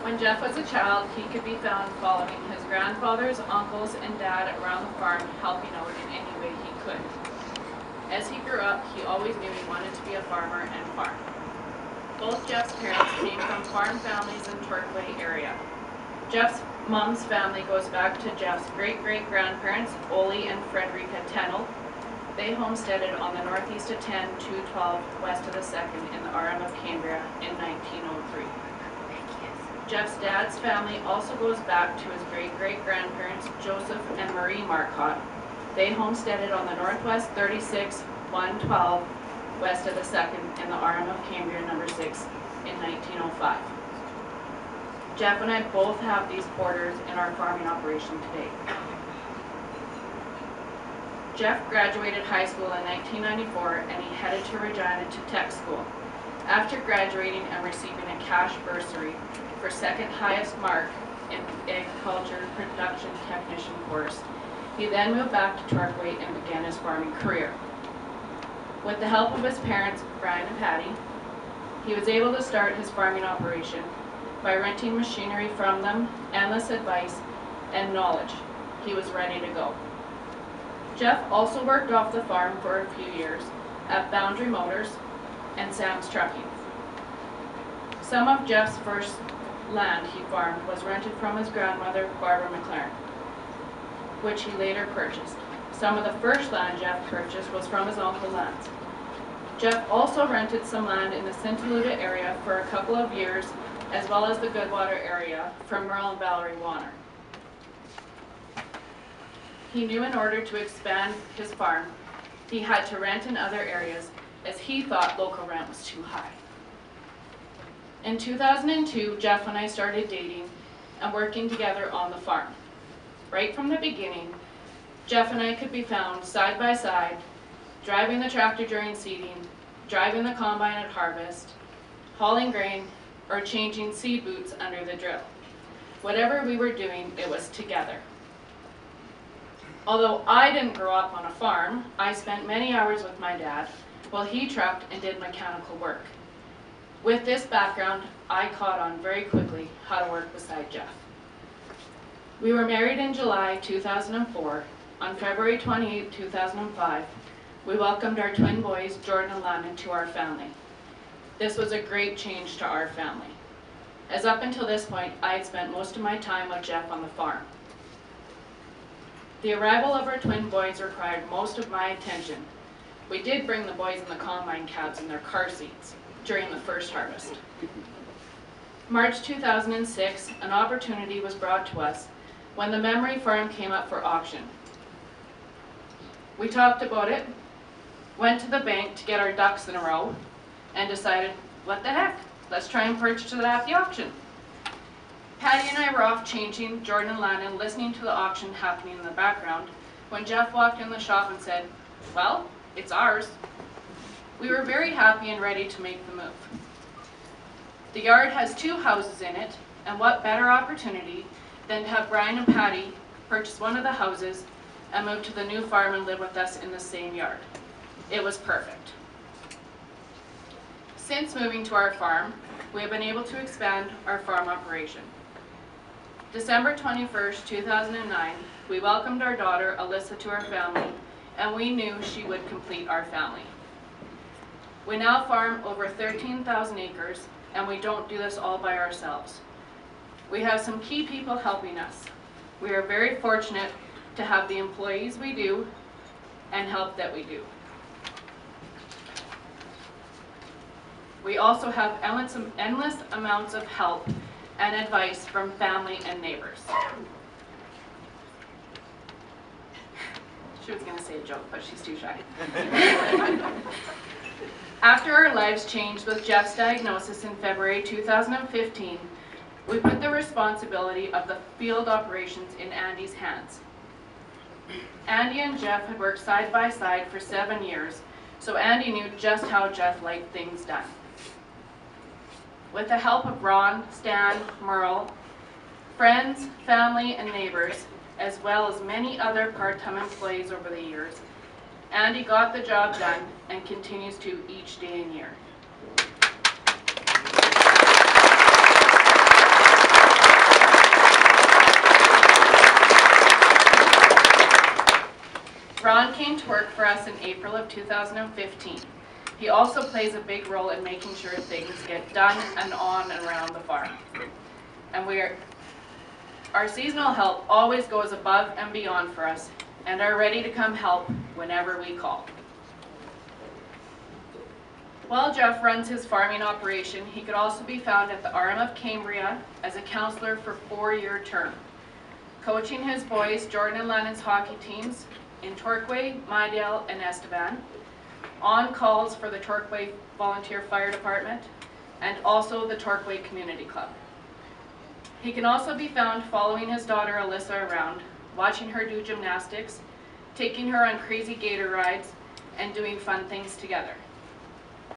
When Jeff was a child, he could be found following his grandfathers, uncles, and dad around the farm, helping out in any way he could. As he grew up, he always knew he wanted to be a farmer and farm. Both Jeff's parents came from farm families in Torquay area. Jeff's mom's family goes back to Jeff's great-great-grandparents, Ole and Frederica Tennell. They homesteaded on the northeast of 10-212 west of the 2nd in the RM of Cambria in 1903. Jeff's dad's family also goes back to his great-great-grandparents, Joseph and Marie Marcotte. They homesteaded on the northwest 36-112 west of the 2nd in the RM of Cambria number 6 in 1905. Jeff and I both have these borders in our farming operation today. Jeff graduated high school in 1994 and he headed to Regina to tech school. After graduating and receiving a cash bursary for second highest mark in agriculture production technician course, he then moved back to Torquay and began his farming career. With the help of his parents, Brian and Patty, he was able to start his farming operation by renting machinery from them, endless advice, and knowledge. He was ready to go. Jeff also worked off the farm for a few years at Boundary Motors and Sam's Trucking. Some of Jeff's first land he farmed was rented from his grandmother, Barbara McLaren, which he later purchased. Some of the first land Jeff purchased was from his uncle Lance. Jeff also rented some land in the Sintoluta area for a couple of years, as well as the Goodwater area from Merle and Valerie Warner. He knew in order to expand his farm, he had to rent in other areas as he thought local rent was too high. In 2002, Jeff and I started dating and working together on the farm. Right from the beginning, Jeff and I could be found side by side, driving the tractor during seeding, driving the combine at harvest, hauling grain, or changing seed boots under the drill. Whatever we were doing, it was together. Although I didn't grow up on a farm, I spent many hours with my dad while he trucked and did mechanical work. With this background, I caught on very quickly how to work beside Jeff. We were married in July 2004. On February 28, 2005, we welcomed our twin boys, Jordan and Landon, to our family. This was a great change to our family, as up until this point, I had spent most of my time with Jeff on the farm. The arrival of our twin boys required most of my attention. We did bring the boys in the combine cabs in their car seats during the first harvest. March 2006, an opportunity was brought to us when the memory farm came up for auction. We talked about it, went to the bank to get our ducks in a row, and decided, what the heck, let's try and purchase it at the auction. Patty and I were off changing, Jordan and Landon listening to the auction happening in the background, when Jeff walked in the shop and said, well, it's ours. We were very happy and ready to make the move. The yard has 2 houses in it, and what better opportunity than to have Brian and Patty purchase one of the houses and move to the new farm and live with us in the same yard. It was perfect. Since moving to our farm, we have been able to expand our farm operation. December 21st, 2009, we welcomed our daughter Alyssa to our family, and we knew she would complete our family. We now farm over 13,000 acres, and we don't do this all by ourselves. We have some key people helping us. We are very fortunate to have the employees we do and help that we do. We also have endless amounts of help and advice from family and neighbors. She was going to say a joke, but she's too shy. After our lives changed with Jeff's diagnosis in February 2015, we put the responsibility of the field operations in Andy's hands. Andy and Jeff had worked side by side for 7 years, so Andy knew just how Jeff liked things done. With the help of Ron, Stan, Merle, friends, family, and neighbors, as well as many other part-time employees over the years, Andy got the job done and continues to each day and year. us in April of 2015. He also plays a big role in making sure things get done and on and around the farm. And our seasonal help always goes above and beyond for us and are ready to come help whenever we call. While Jeff runs his farming operation, he could also be found at the RM of Cambria as a counselor for a 4-year term, coaching his boys, Jordan and Lennon's hockey teams in Torquay, Mydale, and Estevan, on calls for the Torquay Volunteer Fire Department, and also the Torquay Community Club. He can also be found following his daughter Alyssa around, watching her do gymnastics, taking her on crazy gator rides, and doing fun things together.